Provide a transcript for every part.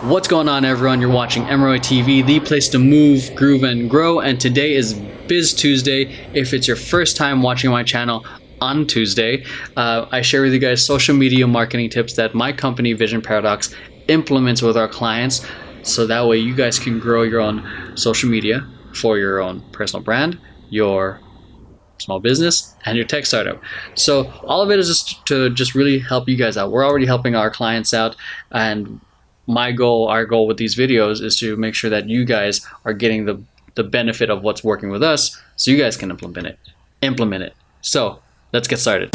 What's going on, everyone? You're watching Emeroy TV, the place to move, groove, and grow. And today is Biz Tuesday. If it's your first time watching my channel on Tuesday, I share with you guys social media marketing tips that my company, Vision Paradox, implements with our clients. So that way you guys can grow your own social media for your own personal brand, your small business, and your tech startup. So all of it is just to really help you guys out. We're already helping our clients out, and our goal with these videos is to make sure that you guys are getting the benefit of what's working with us, so you guys can implement it. So let's get started.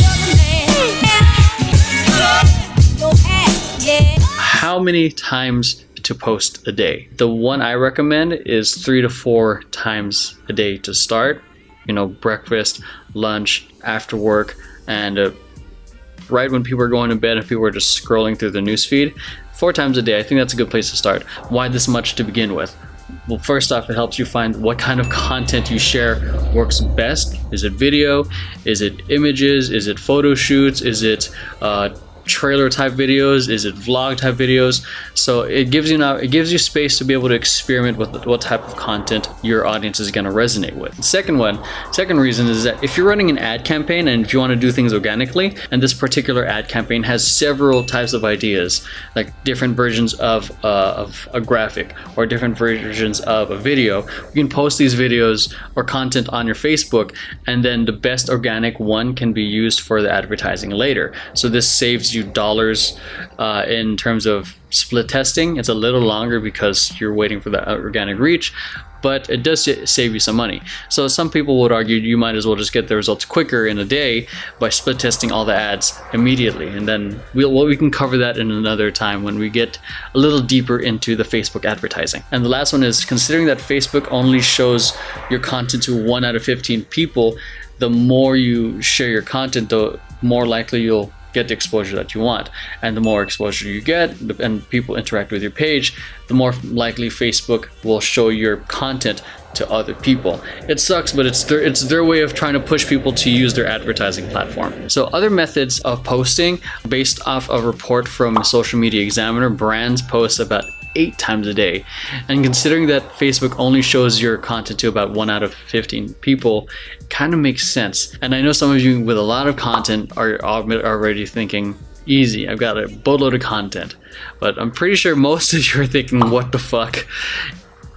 How many times to post a day? The one I recommend is 3 to 4 times a day to start. You know, breakfast, lunch, after work, and right when people are going to bed and people are just scrolling through the newsfeed. 4 times a day, I think that's a good place to start. Why this much to begin with? Well, first off, it helps you find what kind of content you share works best. Is it video? Is it images? Is it photo shoots? Is it trailer type videos? Is it vlog type videos? So it gives you space to be able to experiment with what type of content your audience is going to resonate with. The second reason is that if you're running an ad campaign and if you want to do things organically, and this particular ad campaign has several types of ideas, like different versions of a graphic or different versions of a video, you can post these videos or content on your Facebook, and then the best organic one can be used for the advertising later. So this saves you dollars in terms of split testing. It's a little longer because you're waiting for the organic reach, but it does save you some money. So some people would argue you might as well just get the results quicker in a day by split testing all the ads immediately, and then we can cover that in another time when we get a little deeper into the Facebook advertising. And the last one is, considering that Facebook only shows your content to 1 out of 15 people, the more you share your content, the more likely you'll get the exposure that you want. And the more exposure you get and people interact with your page, the more likely Facebook will show your content to other people. It sucks, but it's their way of trying to push people to use their advertising platform. So other methods of posting, based off a report from Social Media Examiner, brands post about 8 times a day. And considering that Facebook only shows your content to about 1 out of 15 people, it kind of makes sense. And I know some of you with a lot of content are already thinking, easy, I've got a boatload of content. But I'm pretty sure most of you are thinking, what the fuck?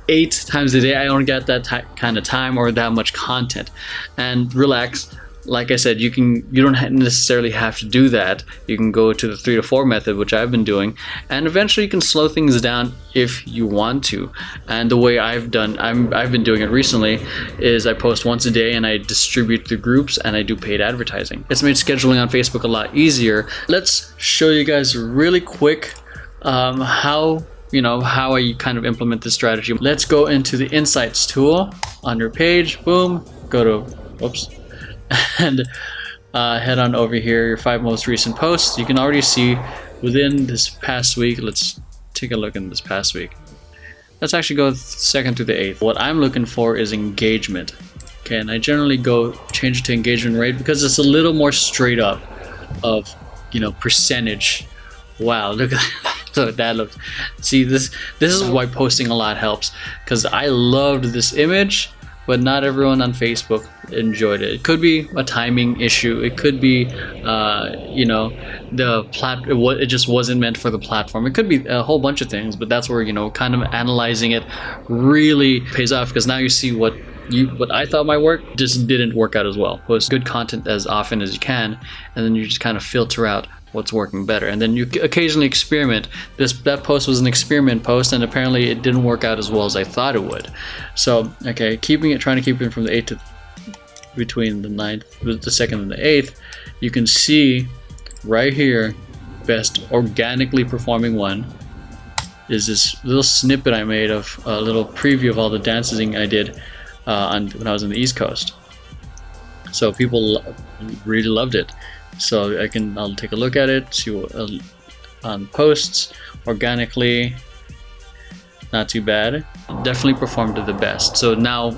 8 times a day, I don't get that kind of time or that much content. And relax. Like I said, you don't necessarily have to do that. You can go to the 3 to 4 method, which I've been doing, and eventually you can slow things down if you want to. And the way I've been doing it recently is I post once a day and I distribute the groups and I do paid advertising. It's made scheduling on Facebook a lot easier. Let's show you guys really quick how I kind of implement this strategy. Let's go into the Insights tool on your page. Boom. Go to and head on over here, your 5 most recent posts. You can already see within this past week. Let's take a look in this past week. Let's actually go 2nd through the 8th. What I'm looking for is engagement. Okay, and I generally change it to engagement rate because it's a little more straight up of, percentage. Wow, look at that. So that looks. See, this is why posting a lot helps, because I loved this image, but not everyone on Facebook enjoyed it. It could be a timing issue. It could be, it just wasn't meant for the platform. It could be a whole bunch of things, but that's where, kind of analyzing it really pays off, because now you see what I thought might work just didn't work out as well. Post good content as often as you can, and then you just kind of filter out what's working better, and then you occasionally experiment. That post was an experiment post, and apparently it didn't work out as well as I thought it would. So okay, trying to keep it from the 8th to between the 9th, the 2nd and the 8th. You can see right here, best organically performing one is this little snippet I made of a little preview of all the dancing I did when I was on the East Coast. So people really loved it. So I'll take a look at it, see what on posts organically. Not too bad. Definitely performed the best. So now,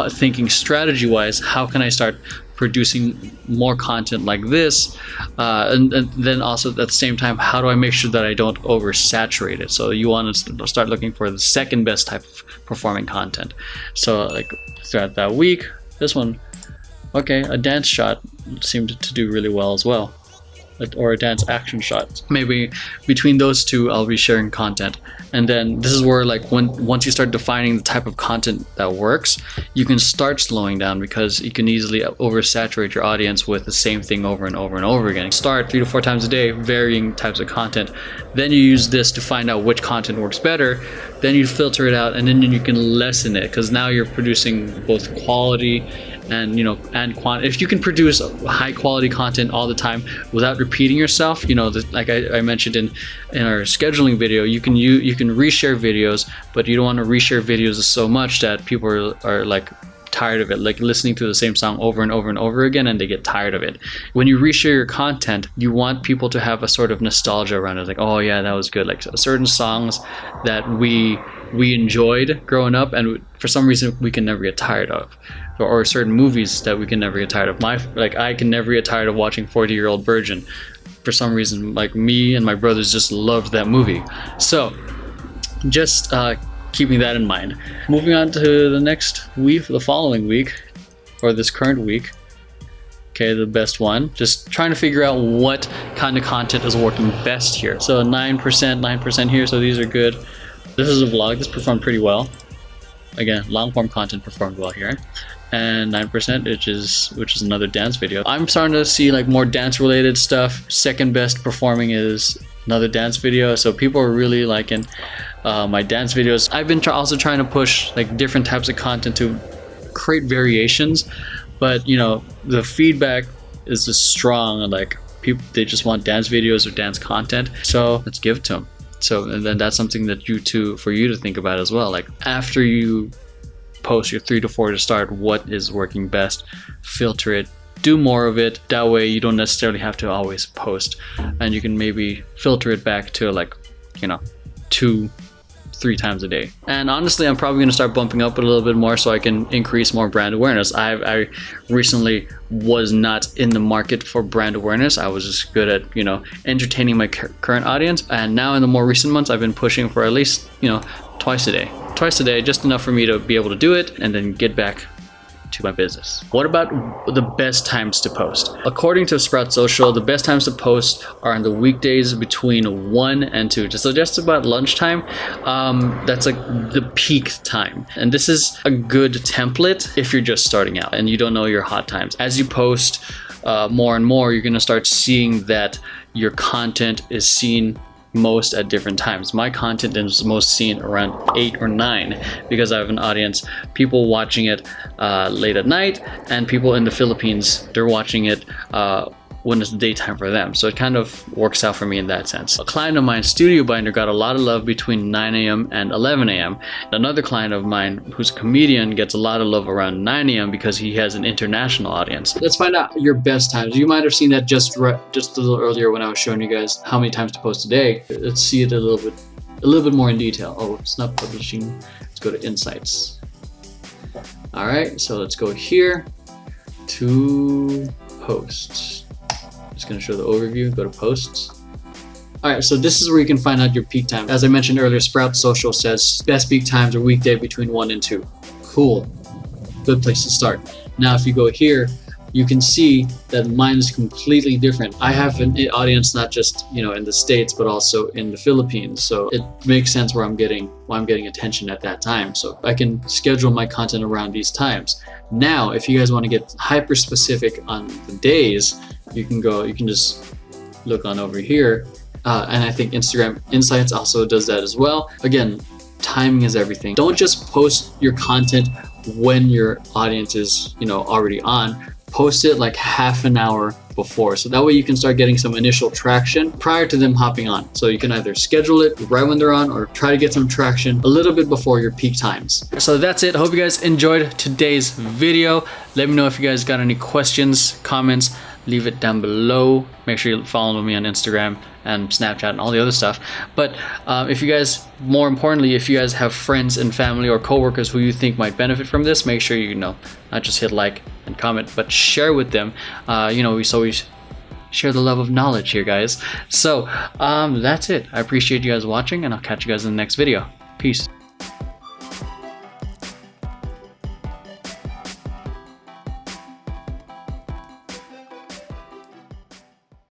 thinking strategy wise, how can I start producing more content like this, and then also at the same time, how do I make sure that I don't oversaturate it? So you want to start looking for the second best type of performing content. So like throughout that week, this one, okay, a dance shot seemed to do really well as well, or a dance action shot. Maybe between those two I'll be sharing content. And then this is where, like, once you start defining the type of content that works, you can start slowing down, because you can easily oversaturate your audience with the same thing over and over and over again. Start 3 to 4 times a day, varying types of content. Then you use this to find out which content works better. Then you filter it out, and then you can lessen it, because now you're producing both quality and and quantity. If you can produce high quality content all the time without repeating yourself, like I mentioned in our scheduling video, you can reshare videos, but you don't want to reshare videos so much that people are like tired of it, like listening to the same song over and over and over again, and they get tired of it. When you reshare your content, you want people to have a sort of nostalgia around it, like, oh yeah, that was good, like certain songs that we enjoyed growing up and for some reason we can never get tired of, or certain movies that we can never get tired of. I can never get tired of watching 40-Year-Old Virgin. For some reason, like, me and my brothers just loved that movie. So just keeping that in mind. Moving on to the next week, the following week, or this current week. Okay, the best one. Just trying to figure out what kind of content is working best here. So 9% here, so these are good. This is a vlog. This performed pretty well. Again, long form content performed well here. And 9%, which is another dance video. I'm starting to see like more dance related stuff. Second best performing is another dance video. So people are really liking my dance videos. I've been also trying to push like different types of content to create variations, but the feedback is just strong, and like people, they just want dance videos or dance content. So let's give it to them. So, and then that's something that for you to think about as well. Like, after you post your 3 to 4 to start, what is working best, filter it, do more of it. That way you don't necessarily have to always post, and you can maybe filter it back to like 2-3 times a day. And honestly, I'm probably going to start bumping up a little bit more so I can increase more brand awareness. I recently was not in the market for brand awareness. I was just good at entertaining my current audience, and now in the more recent months I've been pushing for at least twice a day, just enough for me to be able to do it and then get back to my business. What about the best times to post? According to Sprout Social, the best times to post are on the weekdays between 1 and 2. So just about lunchtime. That's like the peak time. And this is a good template if you're just starting out and you don't know your hot times. As you post more and more, you're gonna start seeing that your content is seen most at different times. My content is most seen around 8 or 9 because I have an audience, people watching it late at night, and people in the Philippines, they're watching it when it's daytime for them. So it kind of works out for me in that sense. A client of mine, Studio Binder, got a lot of love between 9 a.m. and 11 a.m. Another client of mine, who's a comedian, gets a lot of love around 9 a.m. because he has an international audience. Let's find out your best times. You might have seen that just a little earlier when I was showing you guys how many times to post a day. Let's see it a little bit more in detail. Oh, it's not publishing. Let's go to Insights. All right, so let's go here to posts. Just going to show the overview, go to posts. All right, so this is where you can find out your peak time. As I mentioned earlier, Sprout Social says best peak times are weekday between 1 and 2. Cool, good place to start. Now, if you go here, you can see that mine is completely different. I have an audience not just in the States, but also in the Philippines. So it makes sense where I'm getting attention at that time. So I can schedule my content around these times. Now, if you guys want to get hyper specific on the days, you can just look on over here. And I think Instagram Insights also does that as well. Again, timing is everything. Don't just post your content when your audience is already on. Post it like half an hour before, so that way you can start getting some initial traction prior to them hopping on. So you can either schedule it right when they're on or try to get some traction a little bit before your peak times. So that's it. I hope you guys enjoyed today's video. Let me know if you guys got any questions, comments, leave it down below. Make sure you follow me on Instagram and Snapchat and all the other stuff. But if you guys, more importantly, if you guys have friends and family or coworkers who you think might benefit from this, make sure you know, not just hit like and comment, but share with them. You know, we share the love of knowledge here, guys. So that's it. I appreciate you guys watching, and I'll catch you guys in the next video. Peace.